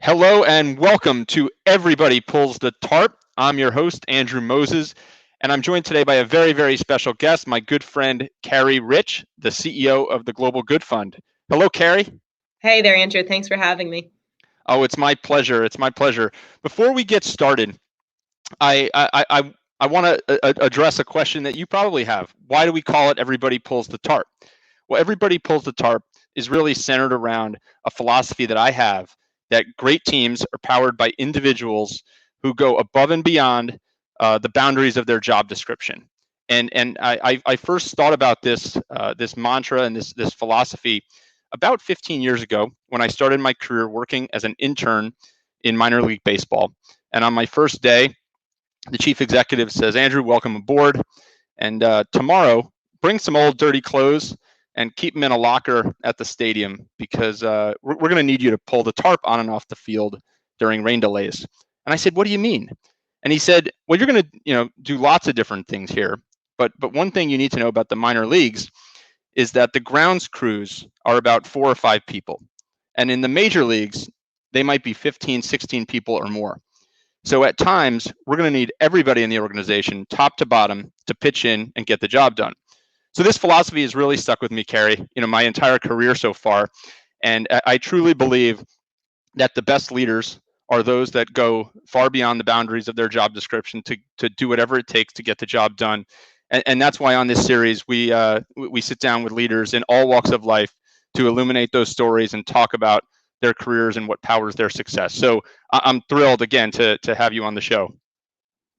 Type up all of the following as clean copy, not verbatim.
Hello and welcome to Everybody Pulls the Tarp. I'm your host, Andrew Moses, and I'm joined today by a very, very special guest, my good friend, Carrie Rich, the CEO of the Global Good Fund. Hello, Carrie. Hey there, Andrew. Thanks for having me. Oh, it's my pleasure. It's my pleasure. Before we get started, I want to address a question that you probably have. Why do we call it Everybody Pulls the Tarp? Well, Everybody Pulls the Tarp is really centered around a philosophy that I have that great teams are powered by individuals who go above and beyond the boundaries of their job description. And I first thought about this mantra and this philosophy about 15 years ago when I started my career working as an intern in minor league baseball. And on my first day, the chief executive says, "Andrew, welcome aboard. And tomorrow, bring some old dirty clothes and keep them in a locker at the stadium because we're going to need you to pull the tarp on and off the field during rain delays." And I said, "What do you mean?" And he said, "Well, you're going to do lots of different things here, but one thing you need to know about the minor leagues is that the grounds crews are about 4 or 5 people, and in the major leagues they might be 15, 16 people or more. So at times, we're going to need everybody in the organization, top to bottom, to pitch in and get the job done." So this philosophy has really stuck with me, Carrie, my entire career so far. And I truly believe that the best leaders are those that go far beyond the boundaries of their job description to do whatever it takes to get the job done. And that's why on this series, we sit down with leaders in all walks of life to illuminate those stories and talk about their careers and what powers their success. So I'm thrilled again to have you on the show.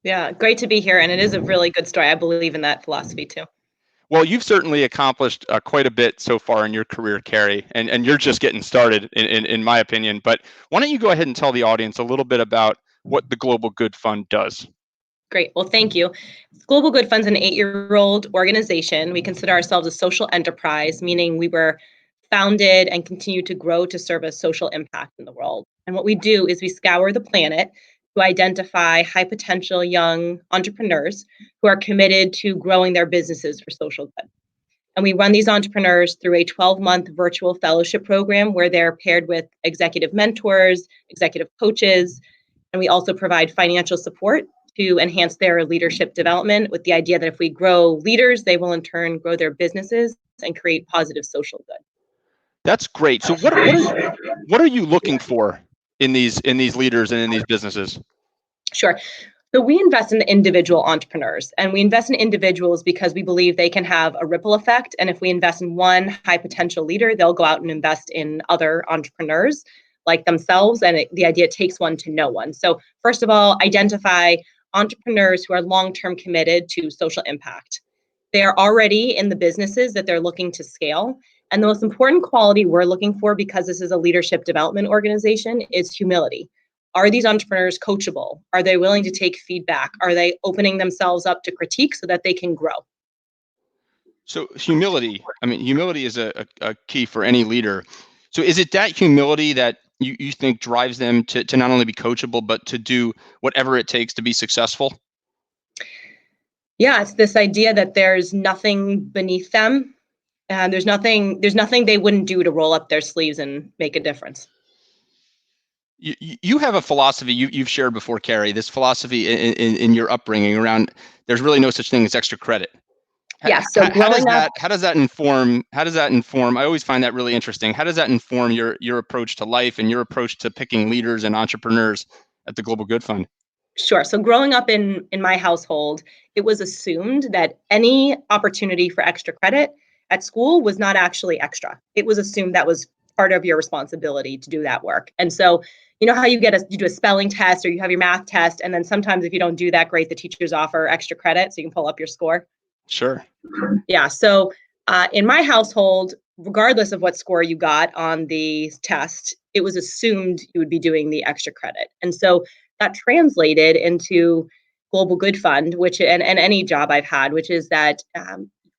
Yeah, great to be here. And it is a really good story. I believe in that philosophy too. Well, you've certainly accomplished quite a bit so far in your career, Carrie, and you're just getting started, in my opinion. But why don't you go ahead and tell the audience a little bit about what the Global Good Fund does? Great. Well, thank you. Global Good Fund's an 8-year-old organization. We consider ourselves a social enterprise, meaning we were founded and continue to grow to serve a social impact in the world. And what we do is we scour the planet to identify high potential young entrepreneurs who are committed to growing their businesses for social good. And we run these entrepreneurs through a 12-month virtual fellowship program where they're paired with executive mentors, executive coaches, and we also provide financial support to enhance their leadership development with the idea that if we grow leaders, they will in turn grow their businesses and create positive social good. That's great. So what are you looking for in these leaders and in these businesses? Sure. So we invest in the individual entrepreneurs, and we invest in individuals because we believe they can have a ripple effect. And if we invest in one high potential leader, they'll go out and invest in other entrepreneurs like themselves. And the idea takes one to know one. So first of all, identify entrepreneurs who are long-term committed to social impact. They are already in the businesses that they're looking to scale. And the most important quality we're looking for, because this is a leadership development organization, is humility. Are these entrepreneurs coachable? Are they willing to take feedback? Are they opening themselves up to critique so that they can grow? So humility, I mean, humility is a key for any leader. So is it that humility that you think drives them to not only be coachable, but to do whatever it takes to be successful? Yeah, it's this idea that there's nothing beneath them, and there's nothing they wouldn't do to roll up their sleeves and make a difference. You have a philosophy you've shared before, Carrie, this philosophy in your upbringing around there's really no such thing as extra credit. Yeah, so growing up, How does that inform, I always find that really interesting. How does that inform your approach to life and your approach to picking leaders and entrepreneurs at the Global Good Fund? sure. So growing up in my household, it was assumed that any opportunity for extra credit at school was not actually extra. It was assumed that was part of your responsibility to do that work. And so, you know how you do a spelling test or you have your math test, and then sometimes if you don't do that great, the teachers offer extra credit so you can pull up your score. Sure. Yeah. So in my household, regardless of what score you got on the test, it was assumed you would be doing the extra credit. And so that translated into Global Good Fund, which and any job I've had, which is that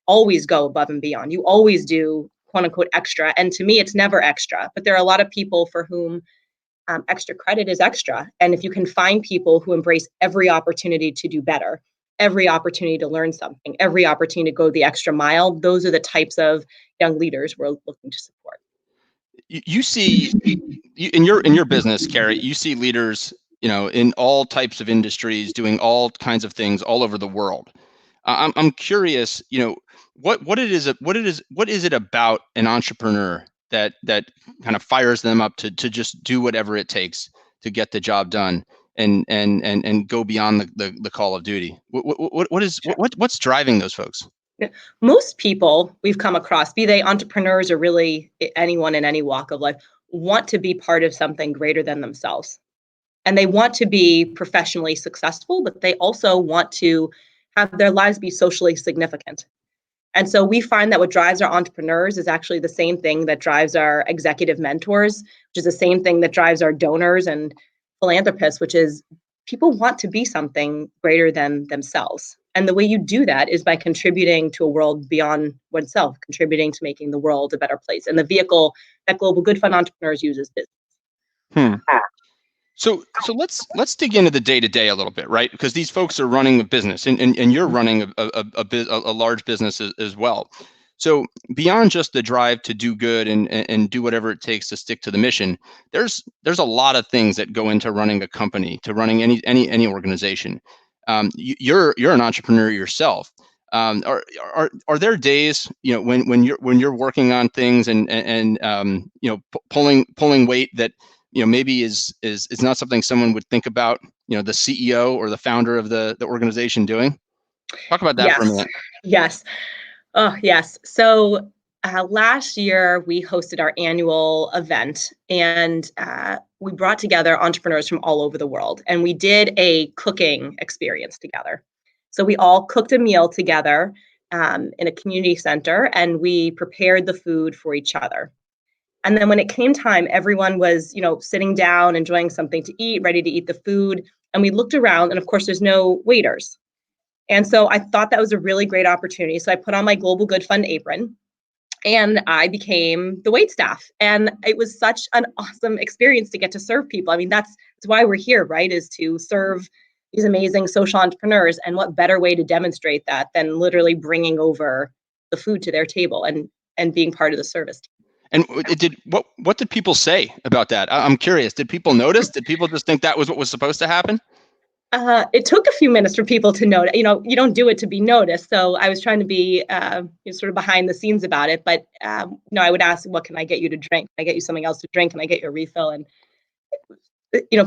always go above and beyond. You always do quote unquote extra. And to me, it's never extra. But there are a lot of people for whom extra credit is extra. And if you can find people who embrace every opportunity to do better, every opportunity to learn something, every opportunity to go the extra mile, those are the types of young leaders we're looking to support. you see in your business, Carrie, you see leaders, in all types of industries doing all kinds of things all over the world. I'm curious, what is it about an entrepreneur that kind of fires them up to just do whatever it takes to get the job done and go beyond the call of duty. What's driving those folks? Most people we've come across, be they entrepreneurs or really anyone in any walk of life, want to be part of something greater than themselves. And they want to be professionally successful, but they also want to have their lives be socially significant. And so we find that what drives our entrepreneurs is actually the same thing that drives our executive mentors, which is the same thing that drives our donors and philanthropists, which is people want to be something greater than themselves. And the way you do that is by contributing to a world beyond oneself, contributing to making the world a better place. And the vehicle that Global Good Fund Entrepreneurs uses business. Hmm. So let's dig into the day to day a little bit, right? Because these folks are running a business, and you're running a large business as well. So beyond just the drive to do good and do whatever it takes to stick to the mission, there's a lot of things that go into running a company, to running any organization. You're an entrepreneur yourself. Are there days, when you're working on things and pulling weight that maybe is not something someone would think about, the CEO or the founder of the organization doing? Talk about that for a Yes. minute. Yes. Oh, yes. So last year we hosted our annual event, and we brought together entrepreneurs from all over the world, and we did a cooking experience together. So we all cooked a meal together in a community center, and we prepared the food for each other. And then when it came time, everyone was, sitting down, enjoying something to eat, ready to eat the food. And we looked around, and of course, there's no waiters. And so I thought that was a really great opportunity. So I put on my Global Good Fund apron and I became the wait staff. And it was such an awesome experience to get to serve people. I mean, that's why we're here, right? Is to serve these amazing social entrepreneurs. And what better way to demonstrate that than literally bringing over the food to their table and being part of the service team. And what did people say about that? I'm curious. Did people notice? Did people just think that was what was supposed to happen? It took a few minutes for people to notice. You don't do it to be noticed. So I was trying to be sort of behind the scenes about it. But I would ask, "What can I get you to drink? Can I get you something else to drink? Can I get you a refill?" And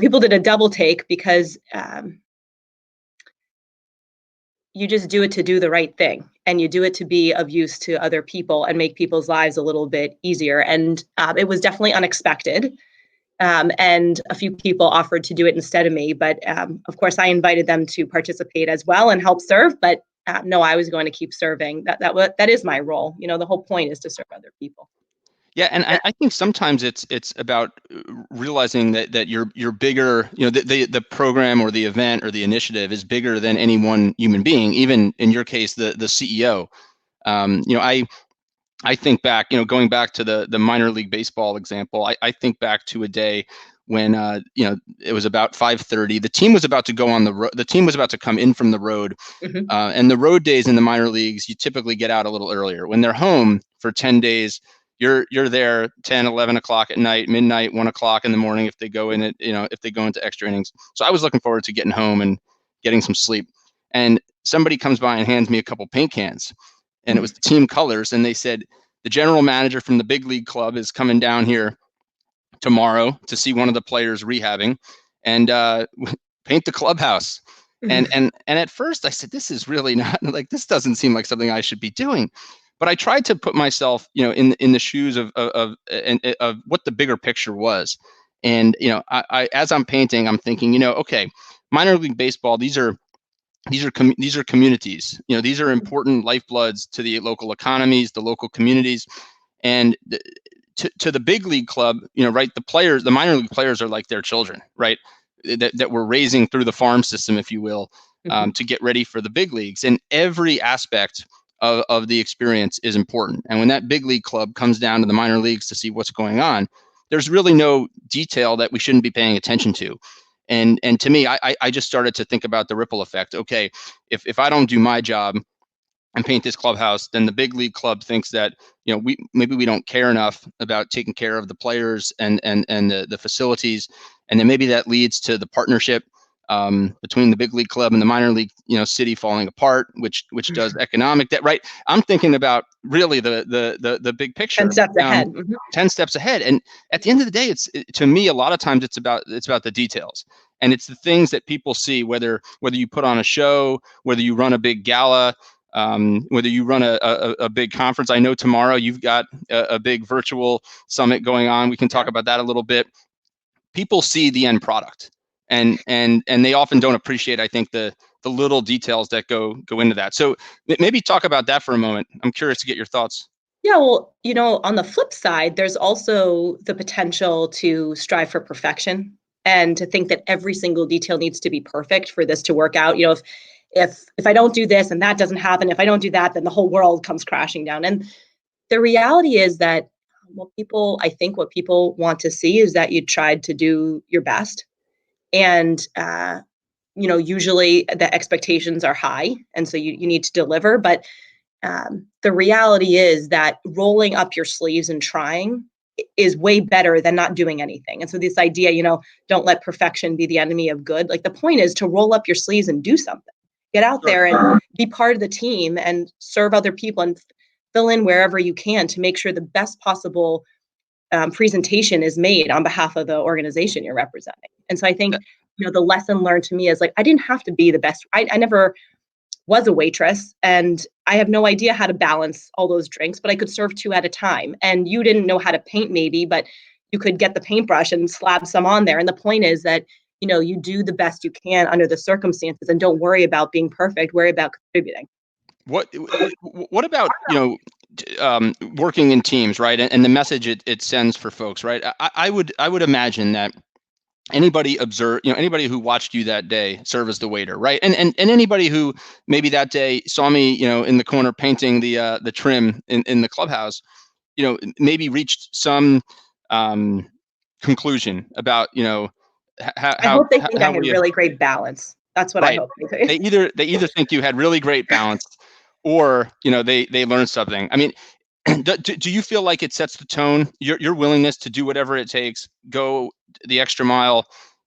people did a double take because you just do it to do the right thing, and you do it to be of use to other people and make people's lives a little bit easier. And it was definitely unexpected. And a few people offered to do it instead of me. But of course, I invited them to participate as well and help serve. But no, I was going to keep serving. That is my role. The whole point is to serve other people. Yeah, and I think sometimes it's about realizing that you're bigger. The program or the event or the initiative is bigger than any one human being. Even in your case, the CEO. I think back, going back to the minor league baseball example. I think back to a day when it was about 5:30. The team was about to go on the road. The team was about to come in from the road, Mhm. and the road days in the minor leagues, you typically get out a little earlier. When they're home for 10 days, you're there 10, 11 o'clock at night, midnight, 1 o'clock in the morning if they go in it, if they go into extra innings. So I was looking forward to getting home and getting some sleep. And somebody comes by and hands me a couple paint cans, and it was the team colors, and they said the general manager from the big league club is coming down here tomorrow to see one of the players rehabbing and paint the clubhouse. And at first I said, this is really not, like, this doesn't seem like something I should be doing. But I tried to put myself, in the shoes of what the bigger picture was. And I as I'm painting, I'm thinking, okay, minor league baseball, these are communities. These are important lifebloods to the local economies, the local communities, and to the big league club. Right, the minor league players are like their children, right? That we're raising through the farm system, if you will, to get ready for the big leagues. And every aspect of the experience is important. And when that big league club comes down to the minor leagues to see what's going on, there's really no detail that we shouldn't be paying attention to. And to me, I just started to think about the ripple effect. Okay, if I don't do my job, and paint this clubhouse, then the big league club thinks that, maybe we don't care enough about taking care of the players and the facilities, and then maybe that leads to the partnership between the big league club and the minor league city falling apart, which does economic debt, right? I'm thinking about really the big 10 picture, steps ahead. 10 steps ahead. And at the end of the day, to me, a lot of times it's about the details, and it's the things that people see, whether you put on a show, whether you run a big gala, whether you run a big conference. I know tomorrow you've got a big virtual summit going on. We can talk about that a little bit. People see the end product, and they often don't appreciate, I think, the little details that go into that. So maybe talk about that for a moment. I'm curious to get your thoughts. Yeah, well, on the flip side, there's also the potential to strive for perfection and to think that every single detail needs to be perfect for this to work out. If I don't do this and that doesn't happen, if I don't do that, then the whole world comes crashing down. And the reality is that I think what people want to see is that you tried to do your best. And usually the expectations are high, and so you need to deliver. But the reality is that rolling up your sleeves and trying is way better than not doing anything. And so this idea, don't let perfection be the enemy of good. Like, the point is to roll up your sleeves and do something. Get out there and be part of the team and serve other people and fill in wherever you can to make sure the best possible presentation is made on behalf of the organization you're representing. And so I think, the lesson learned to me is, like, I didn't have to be the best. I never was a waitress, and I have no idea how to balance all those drinks, but I could serve 2 at a time. And you didn't know how to paint maybe, but you could get the paintbrush and slab some on there. And the point is that, you do the best you can under the circumstances, and don't worry about being perfect, worry about contributing. What about, working in teams, right? And the message it sends for folks, right? I would imagine that anybody anybody who watched you that day serve as the waiter, right? And anybody who maybe that day saw me, in the corner painting the trim in the clubhouse, maybe reached some conclusion about, I hope they think I how had we really great balance. That's what I right. hope they They think. either think you had really great balance, or they learned something. I mean, do you feel like it sets the tone? Your willingness to do whatever it takes, go the extra mile.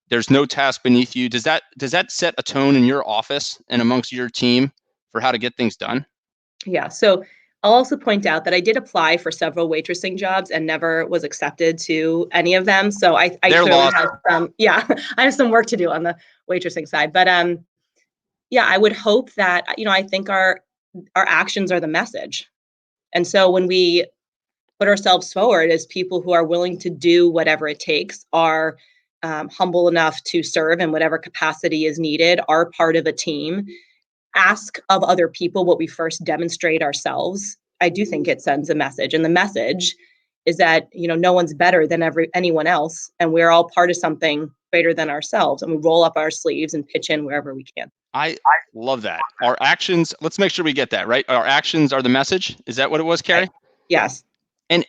There's no task beneath you. Does that set a tone in your office and amongst your team for how to get things done? Yeah. So I'll also point out that I did apply for several waitressing jobs and never was accepted to any of them. So I They're clearly lost. have yeah, I have some work to do on the waitressing side. But yeah, I would hope that, I think our actions are the message. And so when we put ourselves forward as people who are willing to do whatever it takes, are humble enough to serve in whatever capacity is needed, are part of a team, ask of other people what we first demonstrate ourselves, I do think it sends a message. And the message is that, no one's better than anyone else, and we're all part of something greater than ourselves, and we roll up our sleeves and pitch in wherever we can. I love that. Our actions. Let's make sure we get that right. Our actions are the message. Is that what it was, Carrie? Yes. And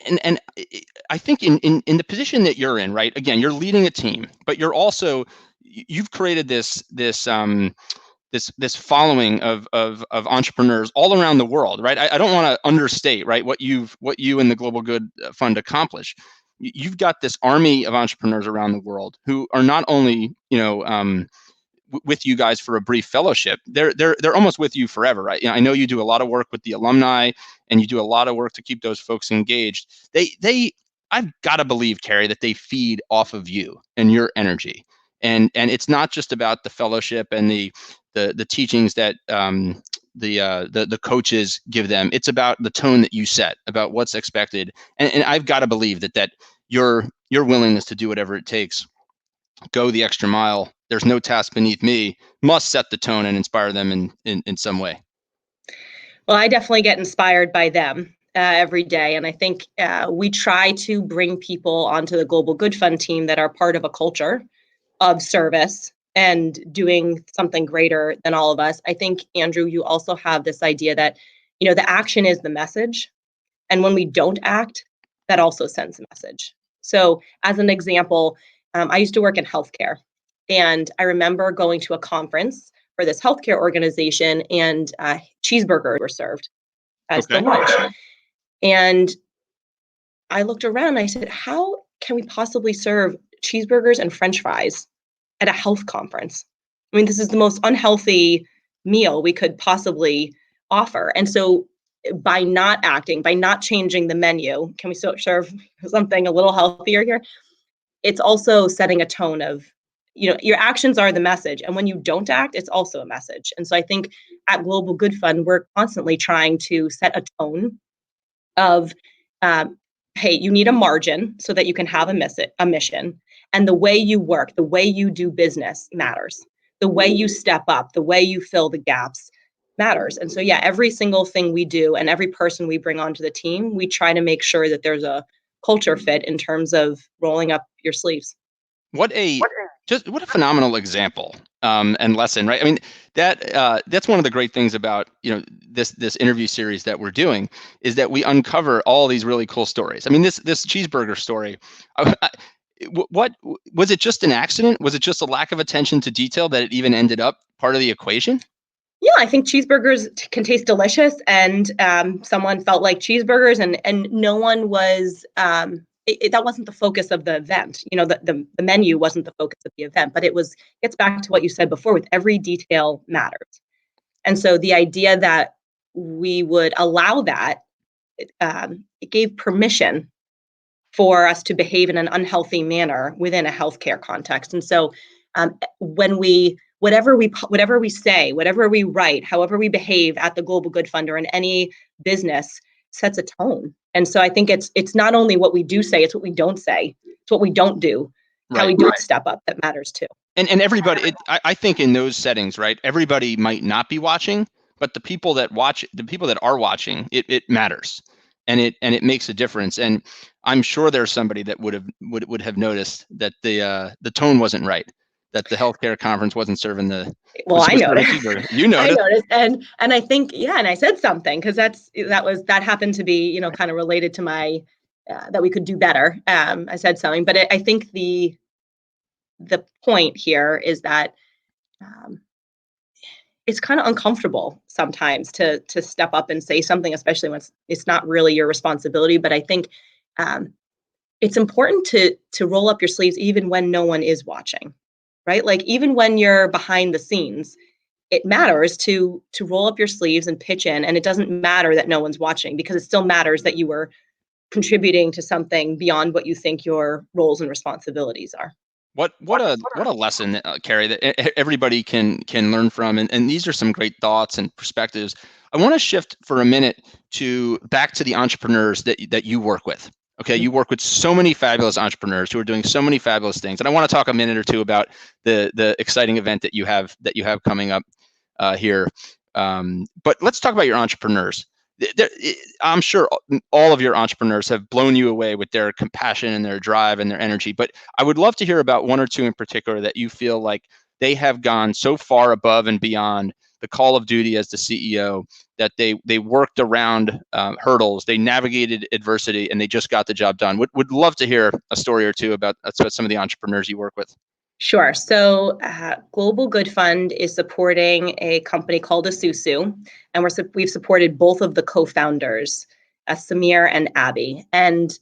I think in the position that you're in, right? Again, you're leading a team, but you've created this following of entrepreneurs all around the world, right? I don't want to understate, right, what you and the Global Good Fund accomplish. You've got this army of entrepreneurs around the world who are not only with you guys for a brief fellowship, they're almost with you forever, right? I know you do a lot of work with the alumni, and you do a lot of work to keep those folks engaged. I've got to believe, Carrie, that they feed off of you and your energy, and it's not just about the fellowship and the teachings that the coaches give them. It's about the tone that you set, about what's expected, and I've got to believe that your willingness to do whatever it takes, go the extra mile, there's no task beneath me, must set the tone and inspire them in some way. Well, I definitely get inspired by them every day. And I think we try to bring people onto the Global Good Fund team that are part of a culture of service and doing something greater than all of us. I think, Andrew, you also have this idea that, the action is the message. And when we don't act, that also sends a message. So, as an example, I used to work in healthcare. And I remember going to a conference for this healthcare organization, and cheeseburgers were served as the Okay. lunch. And I looked around and I said, how can we possibly serve cheeseburgers and French fries at a health conference? I mean, this is the most unhealthy meal we could possibly offer. And so by not acting, by not changing the menu, can we still serve something a little healthier here? It's also setting a tone of, your actions are the message. And when you don't act, it's also a message. And so I think at Global Good Fund, we're constantly trying to set a tone of, um, hey, you need a margin so that you can have a mission. And the way you work, the way you do business matters. The way you step up, the way you fill the gaps matters. And so, yeah, every single thing we do and every person we bring onto the team, we try to make sure that there's a culture fit in terms of rolling up your sleeves. What a phenomenal example and lesson, right? I mean, that's one of the great things about this interview series that we're doing is that we uncover all these really cool stories. I mean, this cheeseburger story. What was it? Just an accident? Was it just a lack of attention to detail that it even ended up part of the equation? Yeah, I think cheeseburgers can taste delicious, and someone felt like cheeseburgers, and no one was. That wasn't the focus of the event. The menu wasn't the focus of the event, but gets back to what you said before. With every detail matters, and so the idea that we would allow that, it gave permission for us to behave in an unhealthy manner within a healthcare context. And so, when whatever we say, whatever we write, however we behave at the Global Good Fund or in any business sets a tone. And so I think it's not only what we do say, it's what we don't say, it's what we don't do, how we don't step up that matters too. And everybody, I think in those settings, right? Everybody might not be watching, but the people that are watching, it matters, and it makes a difference. And I'm sure there's somebody that would have noticed that the tone wasn't right, that the healthcare conference wasn't serving the. Well, I noticed. You noticed. I noticed, and I think, yeah, and I said something because that happened to be kind of related to my that we could do better. I said something, but I think the point here is that it's kind of uncomfortable sometimes to step up and say something, especially when it's not really your responsibility. But I think it's important to roll up your sleeves even when no one is watching, right? Like even when you're behind the scenes, it matters to roll up your sleeves and pitch in, and it doesn't matter that no one's watching because it still matters that you were contributing to something beyond what you think your roles and responsibilities are. What a lesson, Carrie, that everybody can learn from, and these are some great thoughts and perspectives. I want to shift for a minute back to the entrepreneurs that you work with. Okay, you work with so many fabulous entrepreneurs who are doing so many fabulous things, and I want to talk a minute or two about the exciting event that you have coming up here. But let's talk about your entrepreneurs. I'm sure all of your entrepreneurs have blown you away with their compassion and their drive and their energy. But I would love to hear about one or two in particular that you feel like they have gone so far above and beyond the call of duty as the CEO that they worked around hurdles, they navigated adversity, and they just got the job done. Would love to hear a story or two about some of the entrepreneurs you work with. Sure. So Global Good Fund is supporting a company called Isusu, and we've supported both of the co-founders, Samir and Abby. And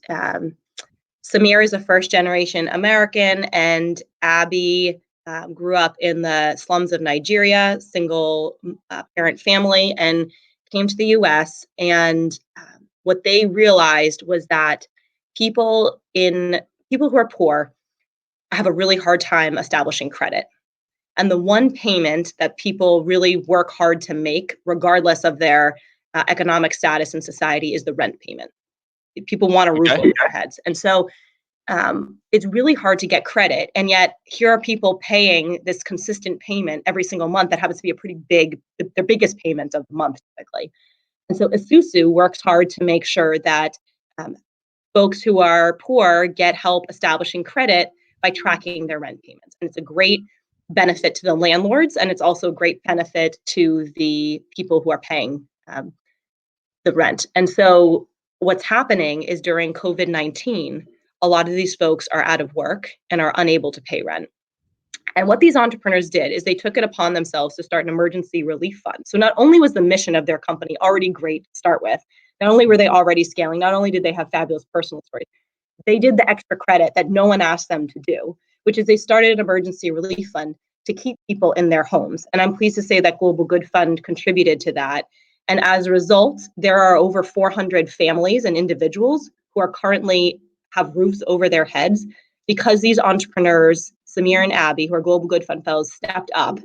Samir is a first-generation American, and Abby grew up in the slums of Nigeria, single parent family, and came to the U.S. And what they realized was that people who are poor have a really hard time establishing credit. And the one payment that people really work hard to make, regardless of their economic status in society, is the rent payment. People want a roof over their heads. And so it's really hard to get credit. And yet here are people paying this consistent payment every single month that happens to be a pretty big, their biggest payment of the month typically. And so Isusu works hard to make sure that folks who are poor get help establishing credit by tracking their rent payments. And it's a great benefit to the landlords, and it's also a great benefit to the people who are paying the rent. And so what's happening is during COVID-19, a lot of these folks are out of work and are unable to pay rent. And what these entrepreneurs did is they took it upon themselves to start an emergency relief fund. So not only was the mission of their company already great to start with, not only were they already scaling, not only did they have fabulous personal stories, they did the extra credit that no one asked them to do, which is they started an emergency relief fund to keep people in their homes. And I'm pleased to say that Global Good Fund contributed to that. And as a result, there are over 400 families and individuals who are currently have roofs over their heads because these entrepreneurs, Samir and Abby, who are Global Good Fund fellows, stepped up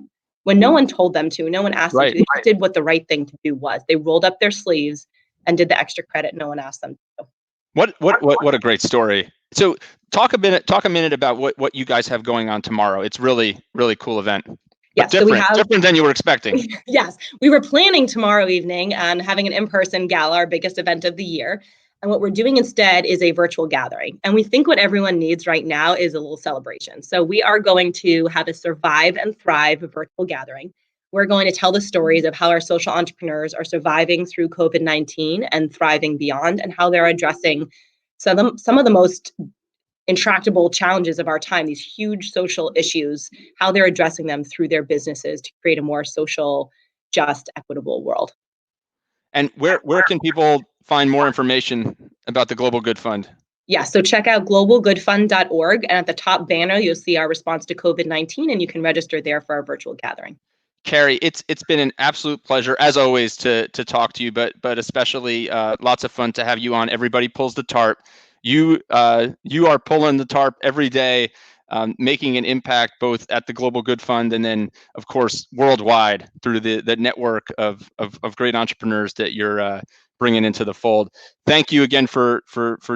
when no one told them to, no one asked them to. They just did what the right thing to do was. They rolled up their sleeves and did the extra credit no one asked them to. What a great story. So talk a minute about what you guys have going on tomorrow. It's really cool event. Yes, different than you were expecting. Yes, we were planning tomorrow evening and having an in-person gala, our biggest event of the year. And what we're doing instead is a virtual gathering. And we think what everyone needs right now is a little celebration. So we are going to have a Survive and Thrive virtual gathering. We're going to tell the stories of how our social entrepreneurs are surviving through COVID-19 and thriving beyond, and how they're addressing some of the most intractable challenges of our time, these huge social issues, how they're addressing them through their businesses to create a more social, just, equitable world. And where can people find more information about the Global Good Fund? Yeah, so check out globalgoodfund.org, and at the top banner, you'll see our response to COVID-19, and you can register there for our virtual gathering. Carrie, it's been an absolute pleasure as always to talk to you, but especially lots of fun to have you on. Everybody pulls the tarp. You are pulling the tarp every day, making an impact both at the Global Good Fund and then, of course, worldwide through the network of great entrepreneurs that you're bringing into the fold. Thank you again for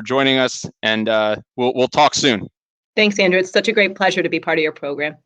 joining us, and we'll talk soon. Thanks, Andrew. It's such a great pleasure to be part of your program.